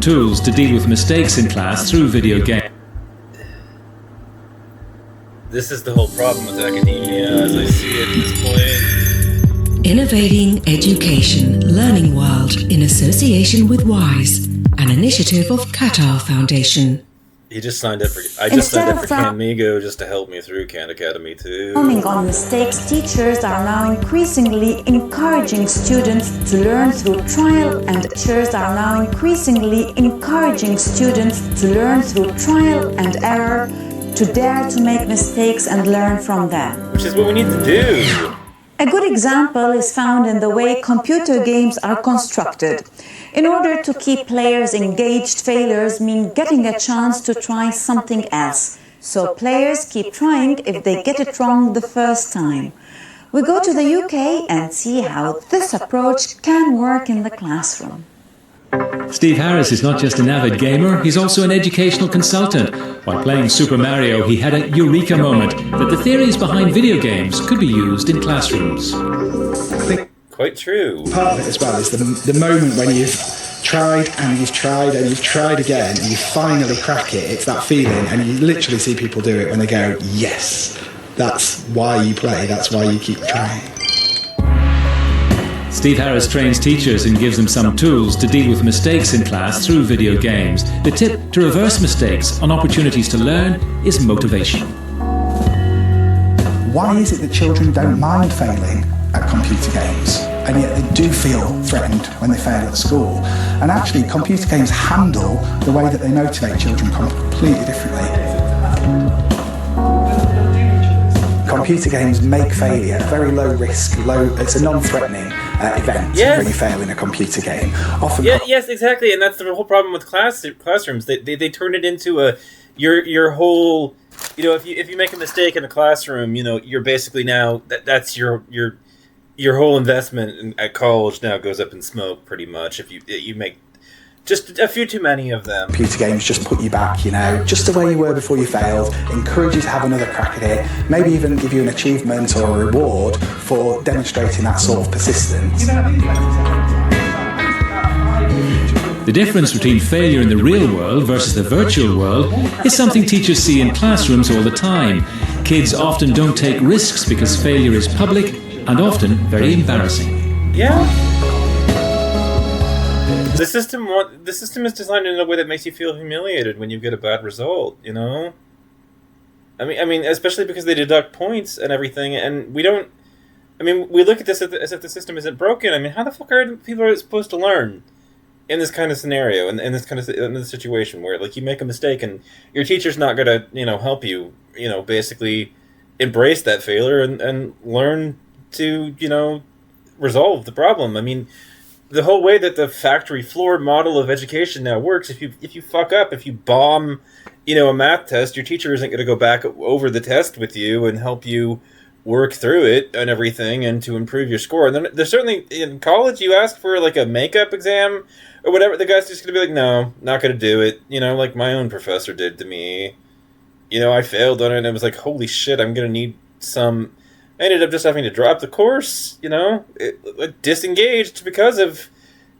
tools to deal with mistakes in class through video games. This is the whole problem with academia as I see it at this point. Innovating Education Learning World in association with WISE, an initiative of Qatar Foundation. I just signed up for Canmigo just to help me through Khan Academy too. Focusing on mistakes, teachers are now increasingly encouraging students to learn through trial and error, to dare to make mistakes and learn from them. Which is what we need to do. A good example is found in the way computer games are constructed. In order to keep players engaged, failures mean getting a chance to try something else. So players keep trying if they get it wrong the first time. We go to the UK and see how this approach can work in the classroom. Steve Harris is not just an avid gamer, he's also an educational consultant. While playing Super Mario, he had a eureka moment that the theories behind video games could be used in classrooms. Quite true. Part of it as well is the moment when you've tried and you've tried and you've tried again and you finally crack it. It's that feeling, and you literally see people do it when they go, yes, that's why you play, that's why you keep trying. Steve Harris trains teachers and gives them some tools to deal with mistakes in class through video games. The tip to reverse mistakes on opportunities to learn is motivation. Why is it that children don't mind failing at computer games, and yet they do feel threatened when they fail at school? And actually, computer games handle the way that they motivate children completely differently. Computer games make failure very low risk, it's a non-threatening event when you fail in a computer game. Often yes, exactly, and that's the whole problem with classrooms. They turn it into your whole, if you make a mistake in a classroom, you're basically now that's your whole investment at college now goes up in smoke pretty much if you make just a few too many of them. Computer games just put you back, just the way you were before you failed, encourage you to have another crack at it, maybe even give you an achievement or a reward for demonstrating that sort of persistence. The difference between failure in the real world versus the virtual world is something teachers see in classrooms all the time. Kids often don't take risks because failure is public and often very embarrassing. Yeah. The system is designed in a way that makes you feel humiliated when you get a bad result, I mean, especially because they deduct points and everything, and we look at this as if the system isn't broken. I mean, how the fuck are people supposed to learn in this kind of scenario, in this situation where, like, you make a mistake and your teacher's not gonna, help you, basically embrace that failure and learn to, resolve the problem. I mean, the whole way that the factory floor model of education now works, if you fuck up, if you bomb, a math test, your teacher isn't going to go back over the test with you and help you work through it and everything and to improve your score. And then there's certainly, in college, you ask for like a makeup exam or whatever, the guy's just going to be like, no, not going to do it. Like my own professor did to me. I failed on it and I was like, holy shit, I'm going to need some... I ended up just having to drop the course, disengaged because of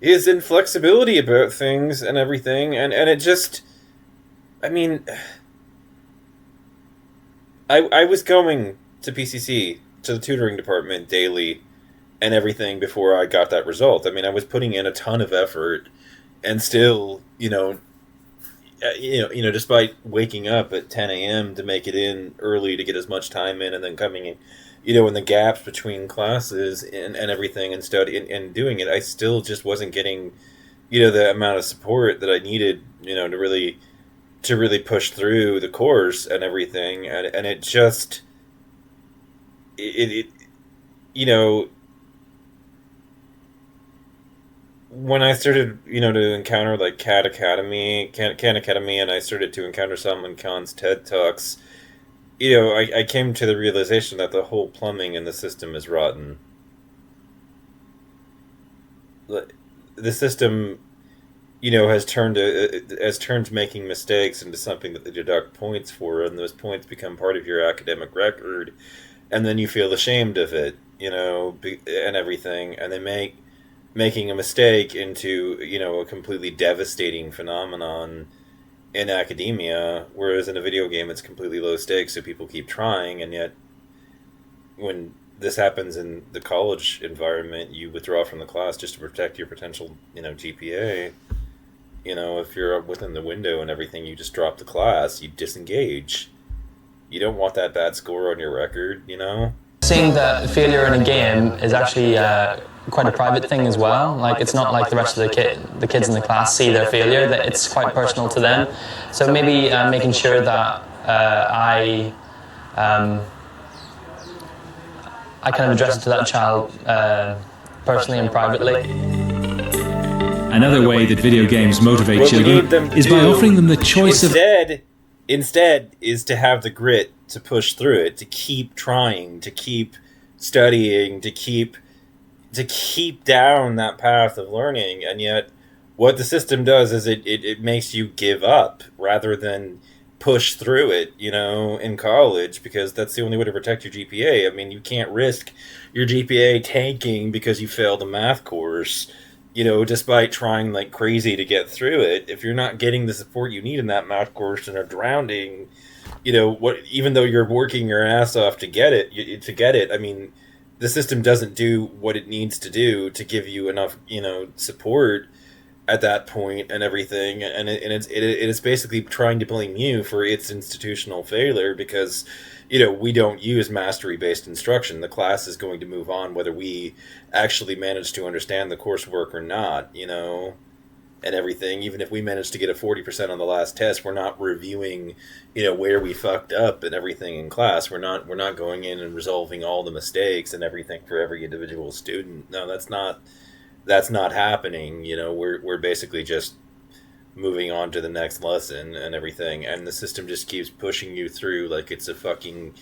his inflexibility about things and everything. And it just, I mean, I was going to PCC, to the tutoring department daily and everything before I got that result. I mean, I was putting in a ton of effort and still, despite waking up at 10 a.m. to make it in early to get as much time in and then coming in, in the gaps between classes and everything and study and doing it, I still just wasn't getting, the amount of support that I needed, to really push through the course and everything. And it just, when I started, to encounter like Khan Academy, and I started to encounter some in Khan's TED Talks, I came to the realization that the whole plumbing in the system is rotten. The system, has turned making mistakes into something that they deduct points for, and those points become part of your academic record, and then you feel ashamed of it, and everything, and they make making a mistake into, a completely devastating phenomenon in academia, whereas in a video game it's completely low stakes, so people keep trying, and yet when this happens in the college environment, you withdraw from the class just to protect your potential, GPA. If you're within the window and everything, you just drop the class, you disengage. You don't want that bad score on your record, Seeing that failure in a game is actually quite a private thing as well. Like, it's not like the rest of the kids in the class see their failure, that it's quite personal to them. So maybe making sure that I kind of address it to that child personally and privately. Another way that video games motivate children is by offering them the choice Instead is to have the grit to push through it, to keep trying, to keep studying, to keep down that path of learning. And yet what the system does is it makes you give up rather than push through it, in college, because that's the only way to protect your GPA. I mean, you can't risk your GPA tanking because you failed a math course, despite trying like crazy to get through it. If you're not getting the support you need in that math course and are drowning, even though you're working your ass off to get it, I mean, the system doesn't do what it needs to do to give you enough, support at that point and everything, and it is basically trying to blame you for its institutional failure because, we don't use mastery-based instruction. The class is going to move on whether we actually manage to understand the coursework or not, and everything. Even if we manage to get a 40% on the last test, we're not reviewing, where we fucked up and everything in class. We're not going in and resolving all the mistakes and everything for every individual student. No, that's not happening. We're basically just moving on to the next lesson and everything, and the system just keeps pushing you through like it's a fucking,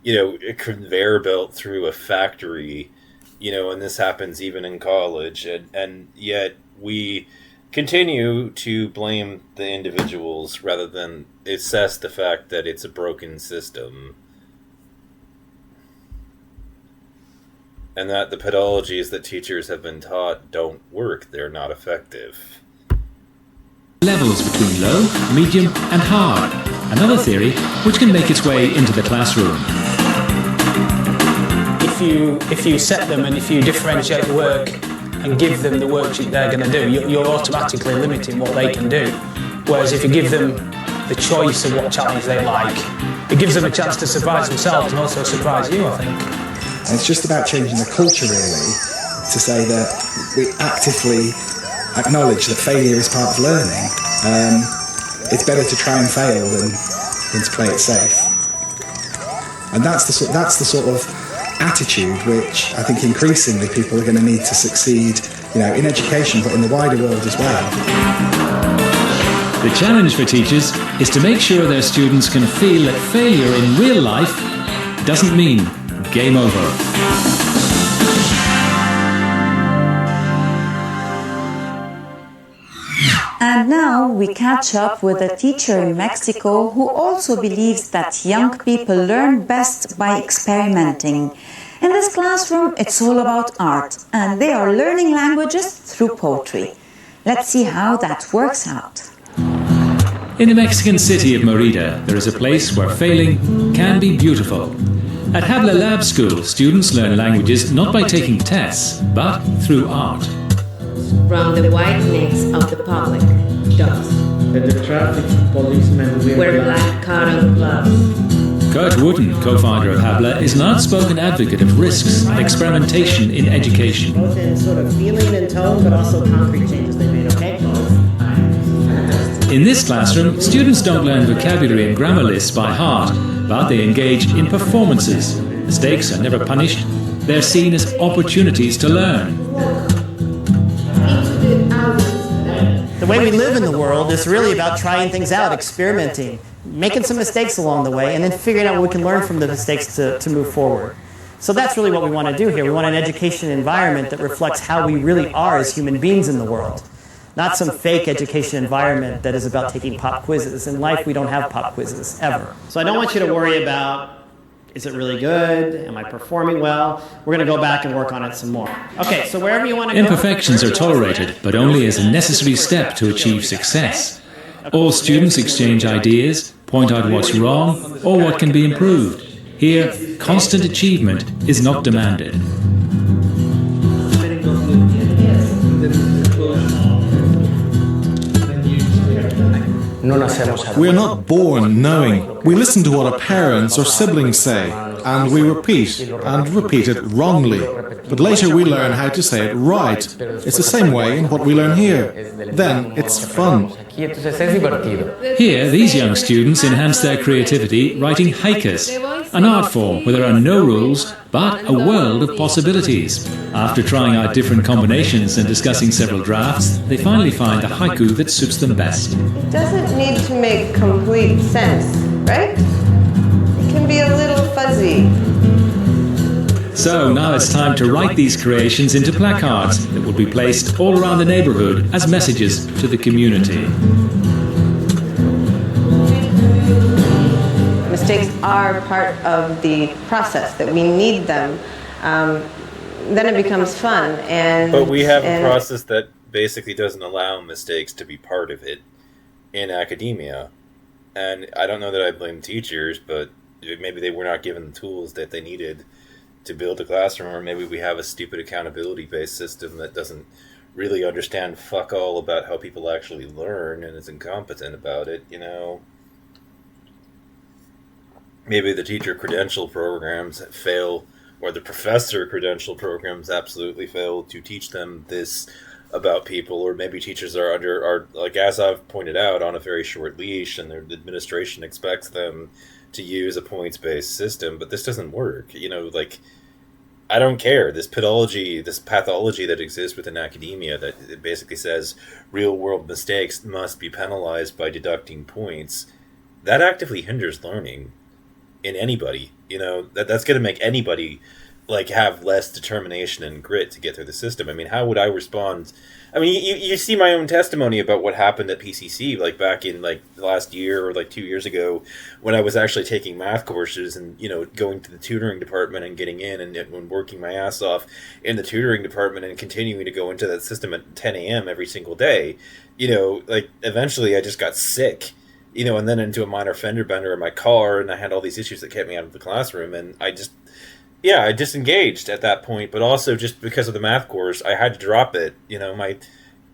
a conveyor belt through a factory, and this happens even in college, and yet we continue to blame the individuals rather than assess the fact that it's a broken system. And that the pedagogies that teachers have been taught don't work, they're not effective. Levels between low, medium and hard. Another theory which can make its way into the classroom. If you set them and if you differentiate the work and give them the work they're going to do, you're automatically limiting what they can do. Whereas if you give them the choice of what challenge they like, it gives them a chance to surprise themselves and also surprise you, I think. And it's just about changing the culture, really, to say that we actively acknowledge that failure is part of learning. It's better to try and fail than to play it safe. And that's the sort of attitude which I think increasingly people are going to need to succeed, in education, but in the wider world as well. The challenge for teachers is to make sure their students can feel that failure in real life doesn't mean game over. And now we catch up with a teacher in Mexico who also believes that young people learn best by experimenting. In this classroom, it's all about art, and they are learning languages through poetry. Let's see how that works out. In the Mexican city of Merida, there is a place where failing can be beautiful. At Habla Lab School, students learn languages not by taking tests, but through art. From the white necks of the public, dogs. That the traffic policemen wear black cotton gloves. Kurt Wooden, co-founder of Habla, is an outspoken advocate of risks and experimentation in education. Both in sort of feeling and tone, but also concrete changes they made, okay? In this classroom, students don't learn vocabulary and grammar lists by heart, but they engage in performances. Mistakes are never punished. They're seen as opportunities to learn. The way we live in the world is really about trying things out, experimenting, making some mistakes along the way, and then figuring out what we can learn from the mistakes to move forward. So that's really what we want to do here. We want an education environment that reflects how we really are as human beings in the world, not some fake education environment that is about taking pop quizzes. In life, we don't have pop quizzes, ever. So I don't want you to worry about Is it really good? Am I performing well? We're going to go back and work on it some more. Okay, so wherever you want to go. Imperfections are tolerated, but only as a necessary step to achieve success. All students exchange ideas, point out what's wrong, or what can be improved. Here, constant achievement is not demanded. We are not born knowing. We listen to what our parents or siblings say, and we repeat it wrongly. But later we learn how to say it right. It's the same way in what we learn here. Then it's fun. Here, these young students enhance their creativity writing haikus, an art form where there are no rules, but a world of possibilities. After trying out different combinations and discussing several drafts, they finally find the haiku that suits them best. It doesn't need to make complete sense, right? It can be a little fuzzy. So now it's time to write these creations into placards that will be placed all around the neighborhood as messages to the community. Mistakes are part of the process, that we need them. Then it becomes fun. But we have a process that basically doesn't allow mistakes to be part of it in academia. And I don't know that I blame teachers, but maybe they were not given the tools that they needed to build a classroom, or maybe we have a stupid accountability-based system that doesn't really understand fuck all about how people actually learn and is incompetent about it, you know. Maybe the teacher credential programs fail, or the professor credential programs absolutely fail to teach them this about people, or maybe teachers are like, as I've pointed out, on a very short leash, and their administration expects them to use a points-based system, but this doesn't work. You know, like, I don't care. This pathology that exists within academia that it basically says real-world mistakes must be penalized by deducting points, that actively hinders learning in anybody. You know, that's going to make anybody like have less determination and grit to get through the system. I mean, how would I respond? I mean, you see my own testimony about what happened at PCC, like back in like last year or like 2 years ago, when I was actually taking math courses and, you know, going to the tutoring department and getting in and working my ass off in the tutoring department and continuing to go into that system at 10 a.m. every single day. You know, like eventually I just got sick, you know, and then into a minor fender bender in my car, and I had all these issues that kept me out of the classroom, and I disengaged at that point, but also just because of the math course, I had to drop it. You know, my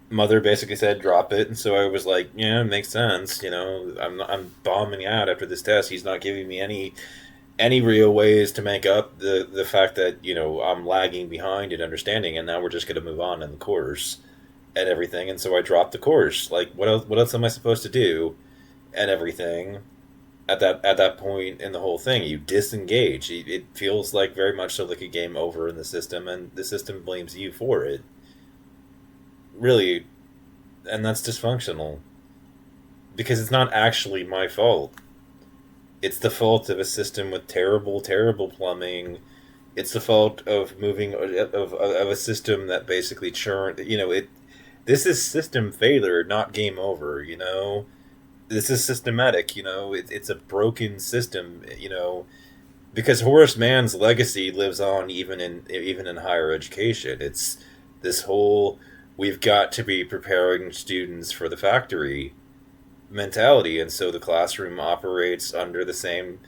mother basically said, drop it, and so I was like, yeah, it makes sense. You know, I'm bombing out after this test. He's not giving me any real ways to make up the fact that, you know, I'm lagging behind in understanding, and now we're just going to move on in the course and everything, and so I dropped the course. Like, what else am I supposed to do and everything? At that point in the whole thing, you disengage. It feels like very much so like a game over in the system, and the system blames you for it. Really, and that's dysfunctional. Because it's not actually my fault. It's the fault of a system with terrible, terrible plumbing. It's the fault of moving of a system that basically churned. You know, this is system failure, not game over. You know. This is systematic, you know, it's a broken system, you know, because Horace Mann's legacy lives on even in higher education. It's this whole, we've got to be preparing students for the factory mentality, and so the classroom operates under the same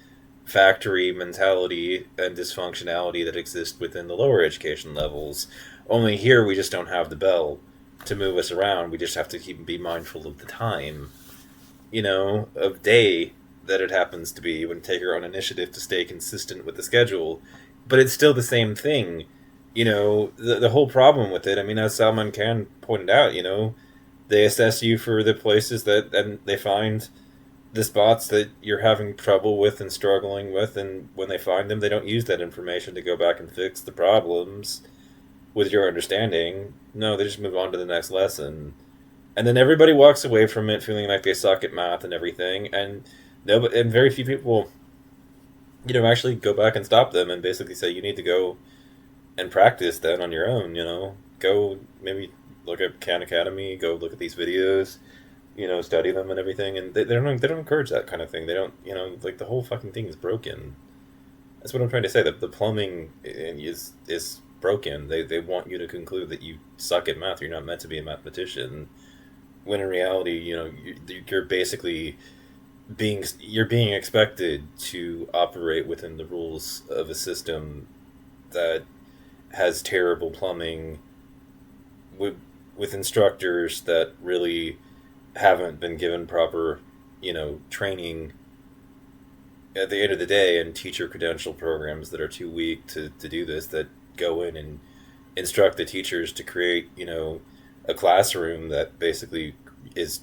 factory mentality and dysfunctionality that exists within the lower education levels. Only here we just don't have the bell to move us around. We just have to be mindful of the time, you know, of day that it happens to be, when take our own initiative to stay consistent with the schedule. But it's still the same thing, you know, the whole problem with it. I mean, as Salman Khan pointed out, you know, they assess you for the places that, and they find the spots that you're having trouble with and struggling with, and when they find them, they don't use that information to go back and fix the problems with your understanding. No, they just move on to the next lesson. And then everybody walks away from it feeling like they suck at math and everything, and very few people, you know, actually go back and stop them and basically say, you need to go and practice then on your own, you know. Go maybe look at Khan Academy, go look at these videos, you know, study them and everything, and they don't encourage that kind of thing. They don't, you know, like, the whole fucking thing is broken. That's what I'm trying to say. That the plumbing is broken. They want you to conclude that you suck at math. You're not meant to be a mathematician. When in reality, you're basically you're being expected to operate within the rules of a system that has terrible plumbing with instructors that really haven't been given proper, training at the end of the day, and teacher credential programs that are too weak to do this, that go in and instruct the teachers to create, a classroom that basically is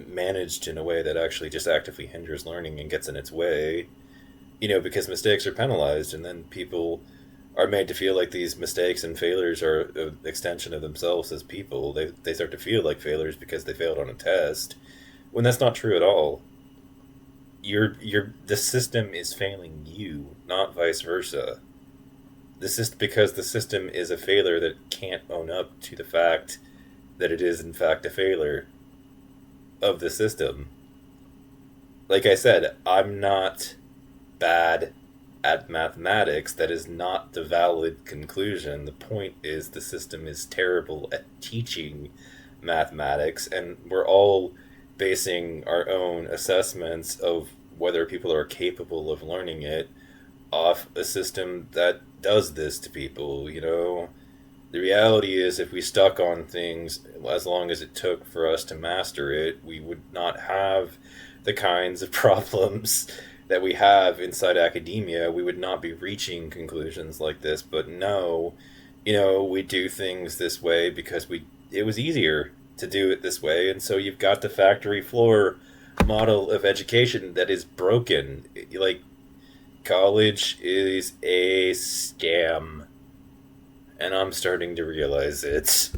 managed in a way that actually just actively hinders learning and gets in its way, because mistakes are penalized, and then people are made to feel like these mistakes and failures are an extension of themselves as people. They start to feel like failures because they failed on a test, when that's not true at all. The system is failing you, not vice versa. This is because the system is a failure that can't own up to the fact that it is in fact a failure of the system. Like I said, I'm not bad at mathematics. That is not the valid conclusion. The point is the system is terrible at teaching mathematics, and we're all basing our own assessments of whether people are capable of learning it off a system that does this to people. The reality is, if we stuck on things as long as it took for us to master it, we would not have the kinds of problems that we have inside academia. We would not be reaching conclusions like this. But no, we do things this way because it was easier to do it this way. And so you've got the factory floor model of education that is broken. Like, college is a scam, and I'm starting to realize it.